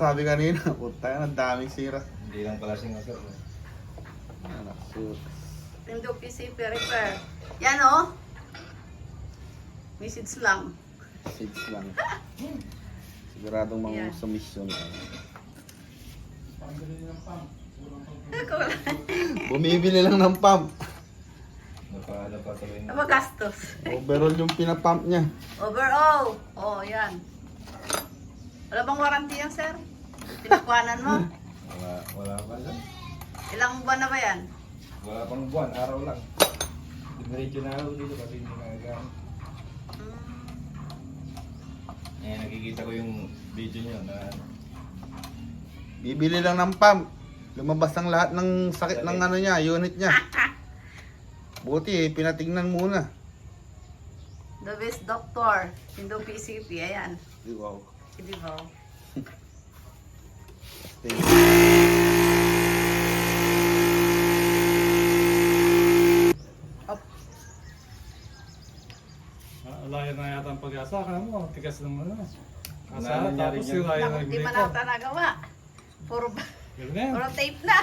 Sabi kanina, puta yan, ang daming sira. Hindi lang pala singa sir. Anak, sus. Tindo PC repair. Yan o. Message lang. Seeds lang. Siguradong mga Yan. sa mission. Bumibili lang ng pump. Napatuloy na. Magastos. Overall yung pinapump niya. Overall. Oh, yan. Wala bang warranty yan, sir? Pinakwanan mo? Wala pa lang. Ilang buwan na ba yan? Wala pang buwan, araw lang. Diretso na ako dito kasi hindi nagagamit. Eh, nakikita ko yung video nyo na Bibili lang ng pump. Lumabas ang lahat ng sakit ng ano niya, unit niya. Buti pinatingnan muna. The best doctor. Tindo PCP. Ayan. Wow. Hindi ba? Layo na yata ang pag-asa. Kaya mo, tigas ng ano. Ano Asa, nangyari tapos dyan? yung layo Naku, ng di pa breaker. nata nagawa. Puro, Ganun na yan. puro tape na.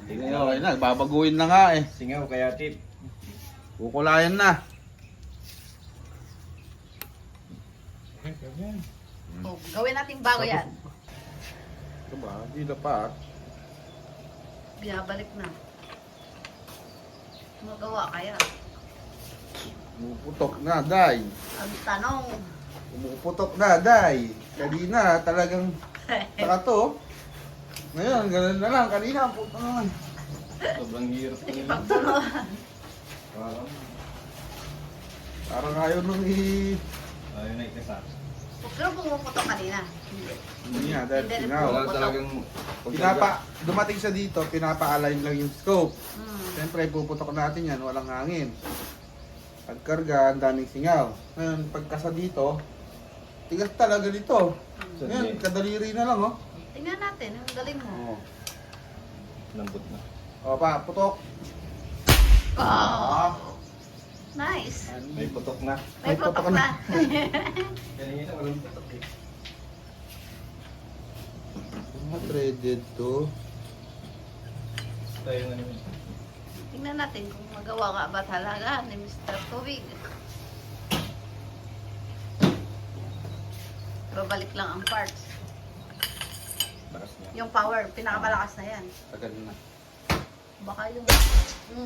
hindi Ay, okay na, babaguhin na nga eh. singaw kaya tip. Kukulayan na. Okay, ganun yan. Oh, gawin natin bago yan. Ito ba? Di dapat. Binabalik na. Magawa kaya. Pumuputok na, day. Ang tanong. Pumuputok na, day. Kanina talagang saka to. Ngayon, ganun na lang. Kanina, puto naman. Sobrang hirap ko nila. Ipagtulungan. Parang ayaw nung Ayun na ikasa. Pero pumuputok kanina. Hindi. Hindi nga, dahil Hindi rin singaw. Wala talagang Dumating siya dito, pinapa-align lang yung scope. Hmm. Siyempre, puputok natin yan, walang hangin. Pagkarga, ang daming singaw. Ngayon, pagkasa dito, tigas talaga dito. Ngayon, kadaliri na lang, oh. Tingnan natin. Ang galing mo. Oh. lambot na. O, pa, putok. Oh. Nice. May putok na. May putok na. Kanina walang putok eh. Threaded to. Tayo na naman. Tingnan natin kung magawa nga ba talaga ni Mr. Tubig. Babalik lang ang parts. Lakas niya. Yung power, pinakamalakas na yan. Tagal na. Baka yung...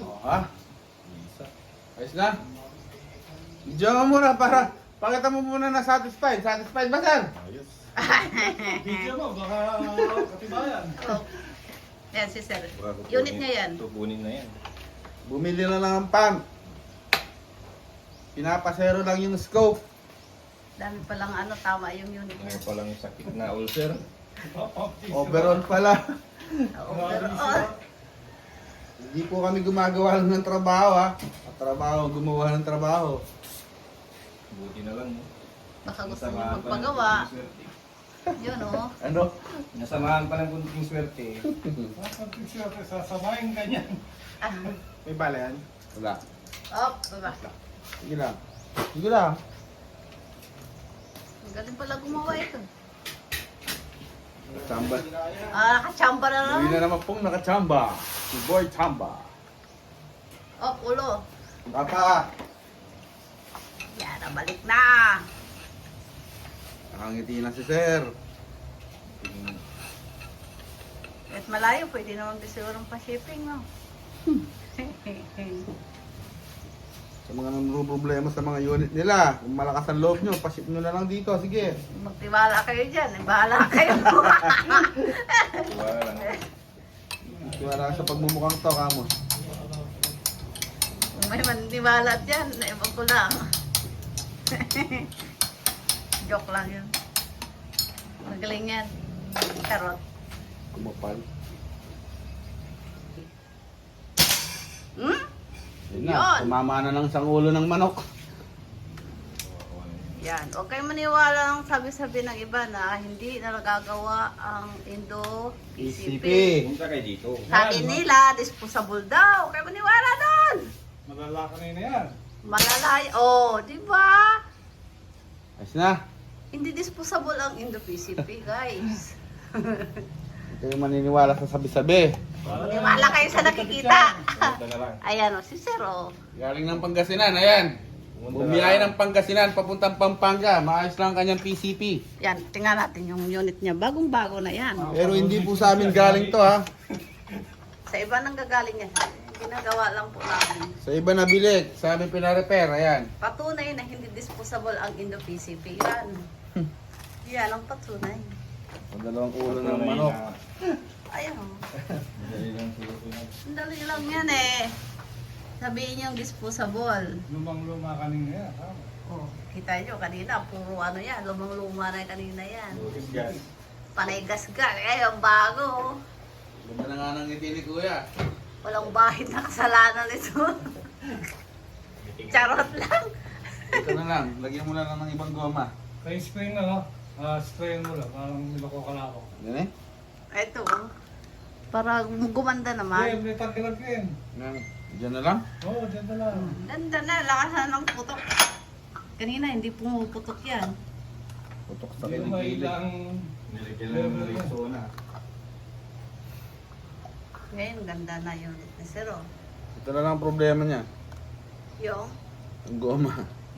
O, ha? Isa. Ayos na? Video mo muna para pakita mo muna na satisfied. Satisfied ba, sir? Ayos. Video mo, baka katibayan. Oh. Yan si Sir. Baka Unit niya yan. Tukunin na yan. Bumili na lang ang pump. Pinapasero lang yung scope. Dami palang ano, tama yung unit niya. Ano palang sakit na ulcer. Overall pala. Overall. Hindi po kami gumagawa lang ng trabaho, ha? At trabaho, gumawa ng trabaho. Buti na lang. No? Baka gusto niyo Nasamahan pa ng magpagawa. kunting swerte. Yun oh. Ano? Nasamahan pa ng kunting swerte. Sasamahin ka niyan. Ah. May bala yan? Wala. Oh, baba. Sige lang. Sige lang. Ang galing pala gumawa ito. Chamba. Ah, nakachamba na Hindi naman. na naman pong nakachamba. Si Boy Chamba. Oh, ulo. Papa. Yan, nabalik na. Nakangiti na si Sir. Kahit malayo, pwede naman sigurong pa-shipping, no? Sa mga problema sa mga unit nila, kung malakas ang loob nyo, pasip nyo na lang dito. Sige. Magtiwala kayo dyan. Eh, bahala kayo. Wala lang. Wala sa pagmumukhang to, Kamos. Kung may mantiwala dyan, ewan ko lang. Joke lang yun. Magaling yan. Charot. Kumapal. Hmm? Yun na. Yun. Tumama na ng sangulo ng manok. Yan. Huwag kayong maniwala ng sabi-sabi ng iba na hindi na nagagawa ang Indo ECP. ECP. Punta kayo dito. Sabi nila, disposable daw. Huwag kayong maniwala doon. Malala ka na yan. Malalay. Oh, di ba? Ayos na. Hindi disposable ang Indo-PCP, guys. Ito yung maniniwala sa sabi-sabi. Maniwala kayo sa nakikita. Pumunta na lang. Ayan o, si Sir o. Galing ng Pangasinan, ayan. Pumunta Bumiyay na lang. ng Pangasinan, papuntang Pampanga. Maayos lang ang kanyang PCP. Yan, tingnan natin yung unit niya. Bagong-bago na yan. Pero hindi po sa amin galing to ha. Sa iba nang gagaling yan. Ginagawa lang po namin. Sa iba nabili, sa amin pinarepair, ayan. Patunay na hindi disposable ang Indo-PCP. Yan. Yan ang patunay. Ang dalawang ulo ng Tunay manok. na- Ayan o. Madali lang siguro yan. Ang dali lang yan eh. Sabihin yung disposable. Lumang-luma kanina yan. Tama. Oh, kita nyo kanina, puro ano yan, lumang-luma na kanina yan. Luris gas. Panay gasgal, eh, ang bago. Ganda na nga ng ngiti ni Kuya. Walang bahid na kasalanan ito. Charot lang. Ito na lang, lagyan mo na lang ng ibang goma. Kaya spray na, no? Sprayin mo lang. Parang niloko ka lang ako. Yan eh. Ito, para gumanda Hindi, naman. may tangkilag-in. Yan. Diyan na lang. Oo, dyan na lang. Ganda na, lakas na ng putok. Kanina, hindi pumuputok yan. Putok sa Hindi mo kilikili. mailang... Nilagyan lang ng Rexona. Ngayon, ganda na yung unit ni Sir. oh. Ito na lang ang problema niya. Yung Ang goma.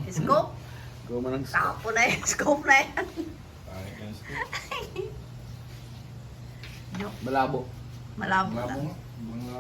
scope, Goma ng tapo na yung scope na yan. Pangit yung scoop. Yung malabo. malabo na. Malabo nga. Mga